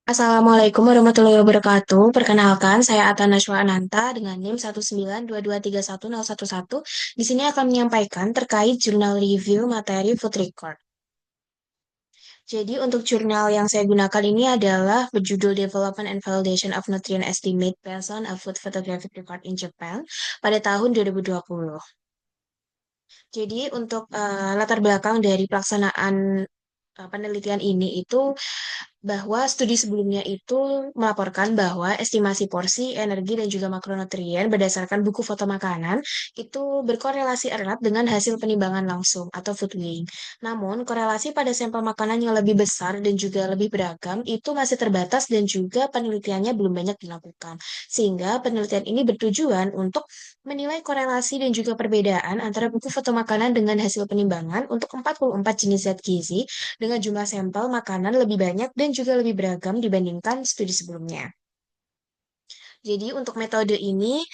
Assalamualaikum warahmatullahi wabarakatuh. Perkenalkan, saya Atana Nashwa Ananta dengan NIM 192231011. Di sini akan menyampaikan terkait jurnal review materi food record. Jadi untuk jurnal yang saya gunakan ini adalah berjudul Development and Validation of Nutrient Estimate Based on a Food Photographic Record in Japan pada tahun 2020. Jadi untuk latar belakang dari pelaksanaan penelitian ini itu bahwa studi sebelumnya itu melaporkan bahwa estimasi porsi, energi, dan juga makronutrien berdasarkan buku foto makanan itu berkorelasi erat dengan hasil penimbangan langsung atau food weighing. Namun, korelasi pada sampel makanan yang lebih besar dan juga lebih beragam itu masih terbatas dan juga penelitiannya belum banyak dilakukan. Sehingga penelitian ini bertujuan untuk menilai korelasi dan juga perbedaan antara buku foto makanan dengan hasil penimbangan untuk 44 jenis zat gizi dengan jumlah sampel makanan lebih banyak dan juga lebih beragam dibandingkan studi sebelumnya. Jadi untuk metode ini,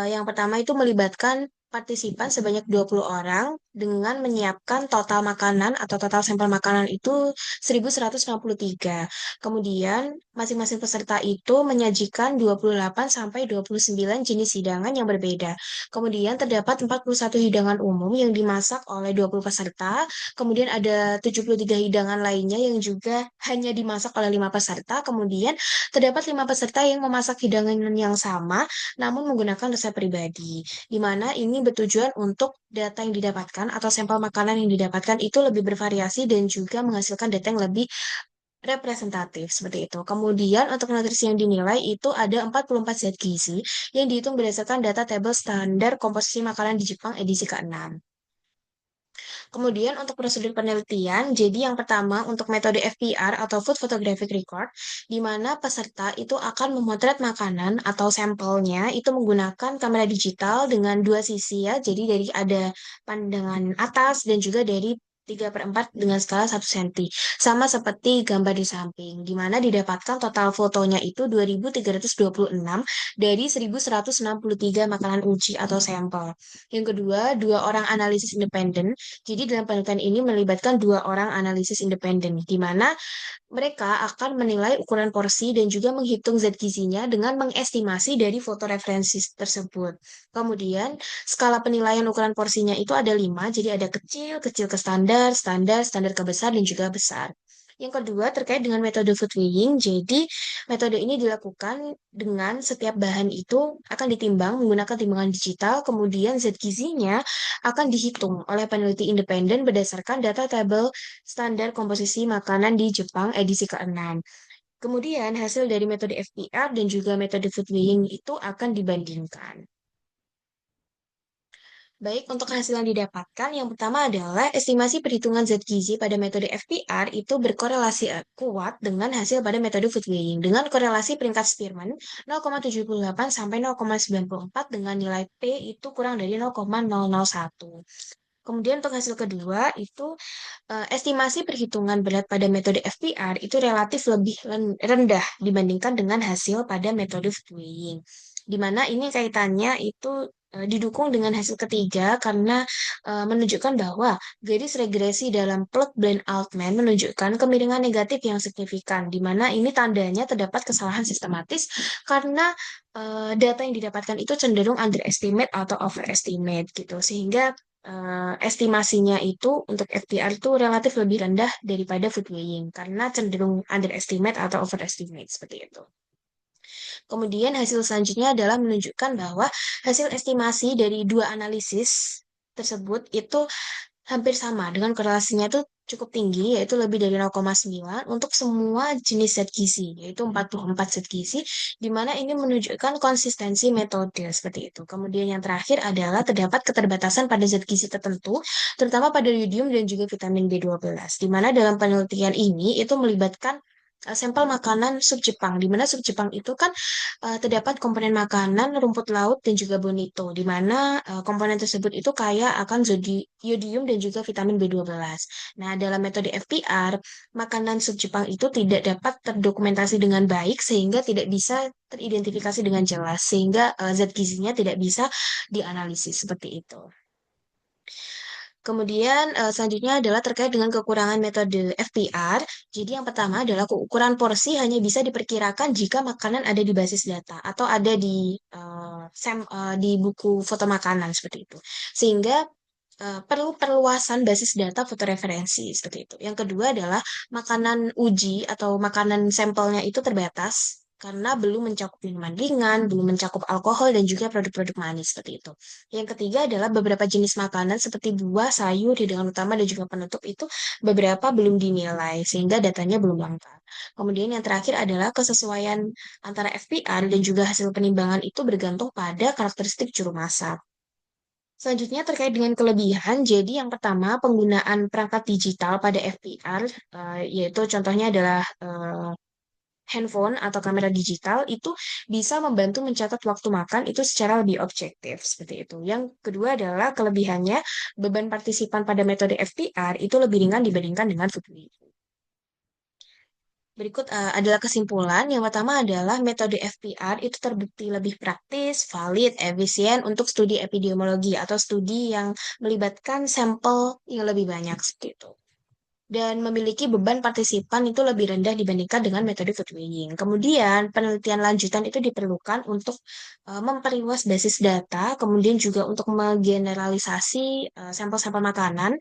yang pertama itu melibatkan partisipan sebanyak 20 orang dengan menyiapkan total makanan atau total sampel makanan itu 1.163. Kemudian masing-masing peserta itu menyajikan 28 sampai 29 jenis hidangan yang berbeda. Kemudian terdapat 41 hidangan umum yang dimasak oleh 20 peserta. Kemudian ada 73 hidangan lainnya yang juga hanya dimasak oleh 5 peserta. Kemudian terdapat 5 peserta yang memasak hidangan yang sama, namun menggunakan resep pribadi, di mana ini bertujuan untuk data yang didapatkan atau sampel makanan yang didapatkan itu lebih bervariasi dan juga menghasilkan data yang lebih representatif seperti itu. Kemudian untuk nutrisi yang dinilai itu ada 44 zat gizi yang dihitung berdasarkan data tabel standar komposisi makanan di Jepang edisi ke-6. Kemudian untuk prosedur penelitian, jadi yang pertama untuk metode FPR atau Food Photographic Record, di mana peserta itu akan memotret makanan atau sampelnya itu menggunakan kamera digital dengan dua sisi ya, jadi dari ada pandangan atas dan juga dari 3/4 dengan skala 1 cm. Sama seperti gambar di samping, di mana didapatkan total fotonya itu 2.326 dari 1.163 makanan uji atau sampel. Yang kedua, dua orang analisis independen jadi dalam penelitian ini melibatkan dua orang analisis independen, di mana mereka akan menilai ukuran porsi dan juga menghitung zat gizinya dengan mengestimasi dari foto referensi tersebut. Kemudian, skala penilaian ukuran porsinya itu ada 5, jadi ada kecil, kecil ke standar, standar, standar ke besar, dan juga besar. Yang kedua, terkait dengan metode food weighing, jadi metode ini dilakukan dengan setiap bahan itu akan ditimbang menggunakan timbangan digital, kemudian zat gizinya akan dihitung oleh peneliti independen berdasarkan data tabel standar komposisi makanan di Jepang edisi ke-6. Kemudian hasil dari metode FPR dan juga metode food weighing itu akan dibandingkan. Baik, untuk hasil yang didapatkan, yang pertama adalah estimasi perhitungan zat gizi pada metode FPR itu berkorelasi kuat dengan hasil pada metode food weighing dengan korelasi peringkat Spearman 0,78 sampai 0,94 dengan nilai P itu kurang dari 0,001. Kemudian untuk hasil kedua itu estimasi perhitungan berat pada metode FPR itu relatif lebih rendah dibandingkan dengan hasil pada metode food weighing. Di mana ini kaitannya itu didukung dengan hasil ketiga karena menunjukkan bahwa garis regresi dalam plot blend Altman menunjukkan kemiringan negatif yang signifikan, di mana ini tandanya terdapat kesalahan sistematis karena data yang didapatkan itu cenderung underestimate atau overestimate gitu, sehingga estimasinya itu untuk FTR itu relatif lebih rendah daripada food weighing karena cenderung underestimate atau overestimate seperti itu. Kemudian hasil selanjutnya adalah menunjukkan bahwa hasil estimasi dari dua analisis tersebut itu hampir sama dengan korelasinya itu cukup tinggi yaitu lebih dari 0,9 untuk semua jenis zat gizi yaitu 44 zat gizi di mana ini menunjukkan konsistensi metode seperti itu. Kemudian yang terakhir adalah terdapat keterbatasan pada zat gizi tertentu terutama pada yodium dan juga vitamin B12 di mana dalam penelitian ini itu melibatkan sampel makanan sub Jepang di mana sub Jepang itu kan terdapat komponen makanan, rumput laut, dan juga bonito, di mana komponen tersebut itu kaya akan yodium dan juga vitamin B12. Nah, dalam metode FPR, makanan sub Jepang itu tidak dapat terdokumentasi dengan baik sehingga tidak bisa teridentifikasi dengan jelas, sehingga zat gizinya tidak bisa dianalisis seperti itu. Kemudian selanjutnya adalah terkait dengan kekurangan metode FPR. Jadi yang pertama adalah ukuran porsi hanya bisa diperkirakan jika makanan ada di basis data atau ada di di buku foto makanan seperti itu. Sehingga perlu perluasan basis data fotoreferensi seperti itu. Yang kedua adalah makanan uji atau makanan sampelnya itu terbatas karena belum mencakup minuman ringan, belum mencakup alkohol dan juga produk-produk manis seperti itu. Yang ketiga adalah beberapa jenis makanan seperti buah, sayur, hidangan utama dan juga penutup itu beberapa belum dinilai sehingga datanya belum lengkap. Kemudian yang terakhir adalah kesesuaian antara FPR dan juga hasil penimbangan itu bergantung pada karakteristik juru masak. Selanjutnya terkait dengan kelebihan, jadi yang pertama penggunaan perangkat digital pada FPR, yaitu contohnya adalah handphone atau kamera digital itu bisa membantu mencatat waktu makan itu secara lebih objektif seperti itu. Yang kedua adalah kelebihannya beban partisipan pada metode FPR itu lebih ringan dibandingkan dengan food review. Berikut adalah kesimpulan. Yang pertama adalah metode FPR itu terbukti lebih praktis, valid, efisien untuk studi epidemiologi atau studi yang melibatkan sampel yang lebih banyak seperti itu dan memiliki beban partisipan itu lebih rendah dibandingkan dengan metode food weighing. Kemudian, penelitian lanjutan itu diperlukan untuk memperluas basis data, kemudian juga untuk menggeneralisasi sampel-sampel makanan,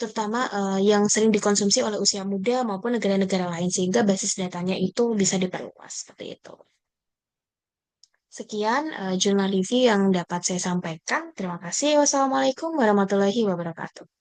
terutama yang sering dikonsumsi oleh usia muda maupun negara-negara lain, sehingga basis datanya itu bisa diperluas seperti itu. Sekian jurnal review yang dapat saya sampaikan. Terima kasih. Wassalamualaikum warahmatullahi wabarakatuh.